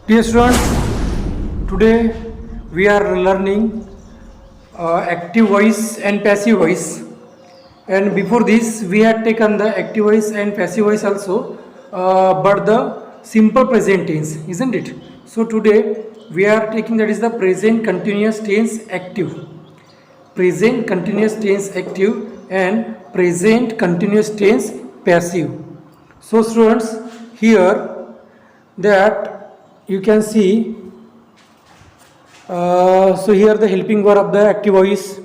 Dear students, today we are learning active voice and passive voice. And before this, we had taken the active voice and passive voice also, but the simple present tense, isn't it? So today we are taking that is the present continuous tense active, present continuous tense active, and present continuous tense passive. So students, here that you can see, so here the helping verb of the active voice,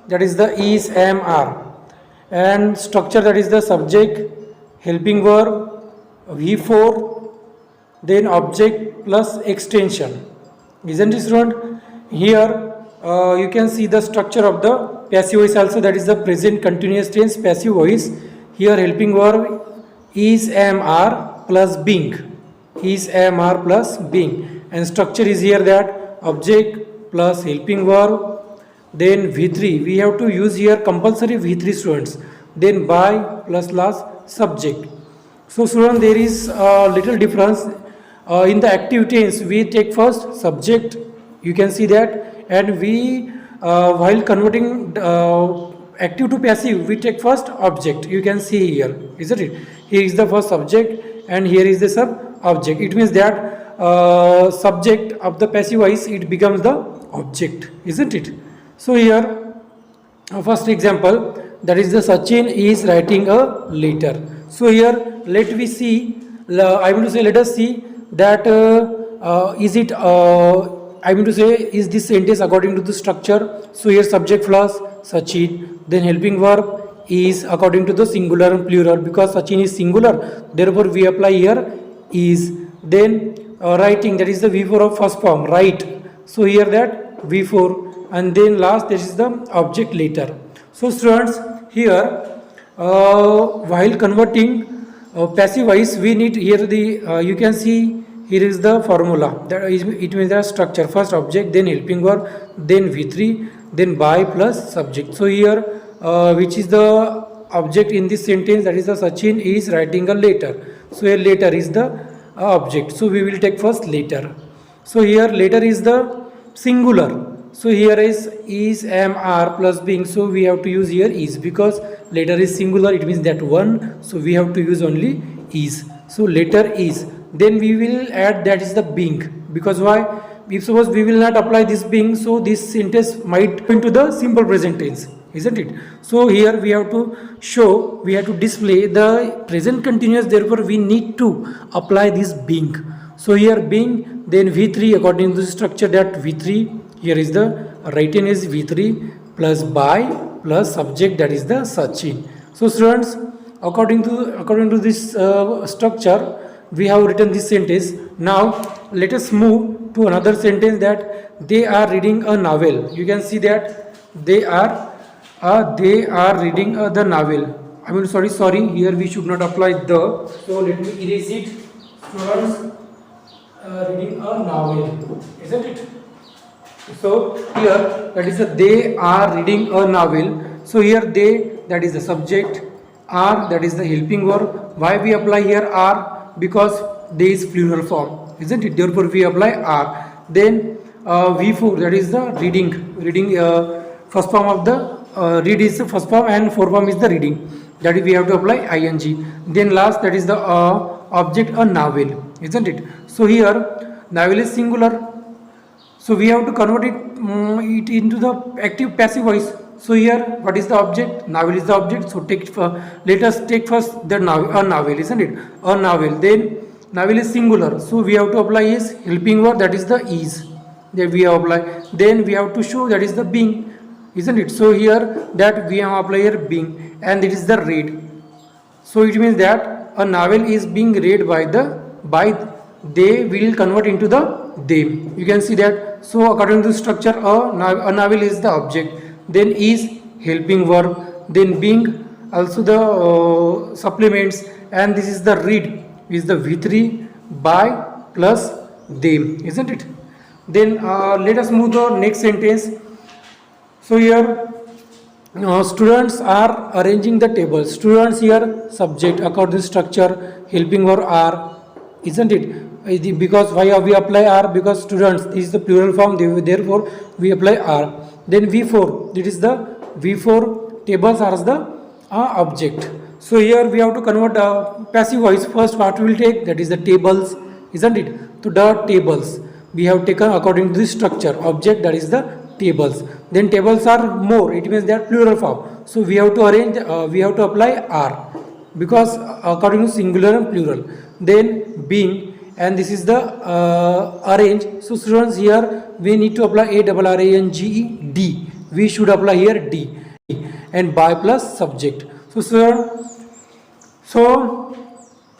that is the is, am, are, and structure, that is the subject, helping verb, V4, then object plus extension, isn't it student? Here you can see the structure of the passive voice also, that is the present continuous tense passive voice. Here helping verb is, am, are plus being, is, am, are plus being, and structure is here that object plus helping verb, then V3, we have to use here compulsory V3 students, then by plus last subject. So student, there is a little difference. In the active tense we take first subject, you can see that, and we while converting active to passive we take first object, you can see here, isn't it? Here is the first subject and here is the sub object. It means that subject of the passive voice, it becomes the object, isn't it? So here first example, that is the Sachin is writing a letter. So here let we see, I mean to say let us see that is it I mean to say, is this sentence according to the structure? So here subject plus Sachin, then helping verb is according to the singular and plural, because Sachin is singular, therefore we apply here is. Then writing, that is the V4 of first form, write, so here that V4, and then last this is the object later. So students, here while converting passive voice we need here the you can see here is the formula, that is, it means the structure, first object, then helping verb, then V3, then by plus subject. So here which is the object in this sentence, that is the Sachin is writing a letter. So here later is the object, so we will take first later. So here later is the singular, so here is, am, are plus being, so we have to use here is, because later is singular, it means that one, so we have to use only is. So later is, then we will add that is the being, because why? If suppose we will not apply this being, so this sentence might go into the simple present tense, isn't it? So here we have to show, we have to display the present continuous, therefore we need to apply this being. So here being, then V3 according to the structure, that V3, here is the written is V3 plus by plus subject, that is the Sachin. So students, according to this structure we have written this sentence. Now let us move to another sentence, that they are reading a novel. You can see that they are reading the novel. I mean sorry, here we should not apply the, so let me erase it. Students reading a novel, isn't it? So here that is they are reading a novel. So here they, that is the subject, are, that is the helping verb. Why we apply here are? Because they is plural form, isn't it? Therefore we apply are. Then V4, that is the reading first form of the read is the first form and fourth form is the reading, that is we have to apply ing. Then last, that is the object, a novel, isn't it? So here novel is singular, so we have to convert it into the active passive voice. So here what is the object? Novel is the object, so let us take first the novel, a novel, isn't it? A novel, then novel is singular, so we have to apply is helping verb, that is the is, that we have apply. Then we have to show, that is the being, isn't it? So here that we have apply here being, and it is the read. So it means that a novel is being read by they, will convert into the them. You can see that. So according to the structure, a novel is the object, then is helping verb, then being also the supplements, and this is the read is the V3 by plus them, isn't it? Then let us move to the next sentence. So here students are arranging the tables. Students here subject according to structure, helping verb are, isn't it? because why we apply are, because students, this is the plural form, therefore we apply are. Then V4, that is the V4 tables are the object. So here we have to convert passive voice. First what we will take, that is the tables, isn't it? So the tables we have taken according to this structure, object, that is the tables. Then tables are more, it means they are plural form. So we have to arrange, we have to apply are, because according to singular and plural. Then being, and this is the arrange. So students, here we need to apply ARRANGE D. We should apply here D, and by plus subject. So so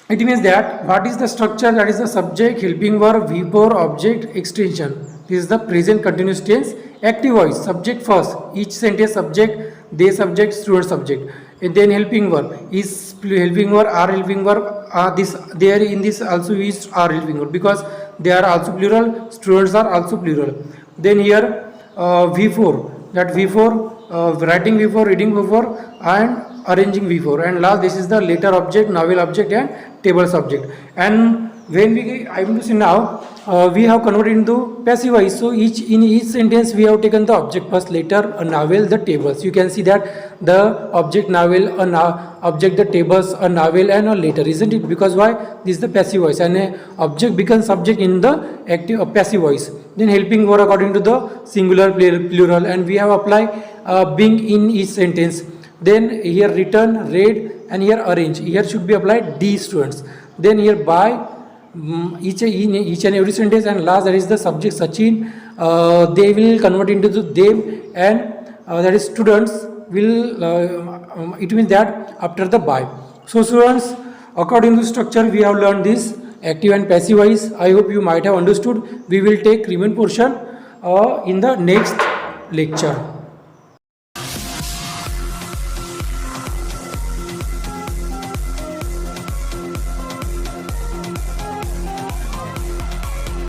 it means that what is the structure, that is the subject, helping verb, V4, object, extension. This is the present continuous tense. Active voice, subject first, each sentence subject, they subject, student subject. And then helping verb, is helping verb, are helping verb, this there in this also is are helping verb, because they are also plural, students are also plural. Then here V4, that V4, writing V4, reading V4, and arranging V4. And last, this is the letter object, novel object, and table subject. And when we, I will say now, we have converted into passive voice. So in each sentence we have taken the object first, letter, a novel, the tables. You can see that the object novel, object the tables, a novel, and a letter, isn't it? Because why? This is the passive voice, and a object becomes subject in the active passive voice. Then helping verb according to the singular, plural, and we have applied being in each sentence. Then here written, read, and here arrange. Here should be applied D, students. Then here by, each and every sentence, and last, that is the subject Sachin. They will convert into the them, and that is students will, it means that after the by. So students, according to structure we have learned this active and passive voice. I hope you might have understood. We will take remaining portion in the next lecture.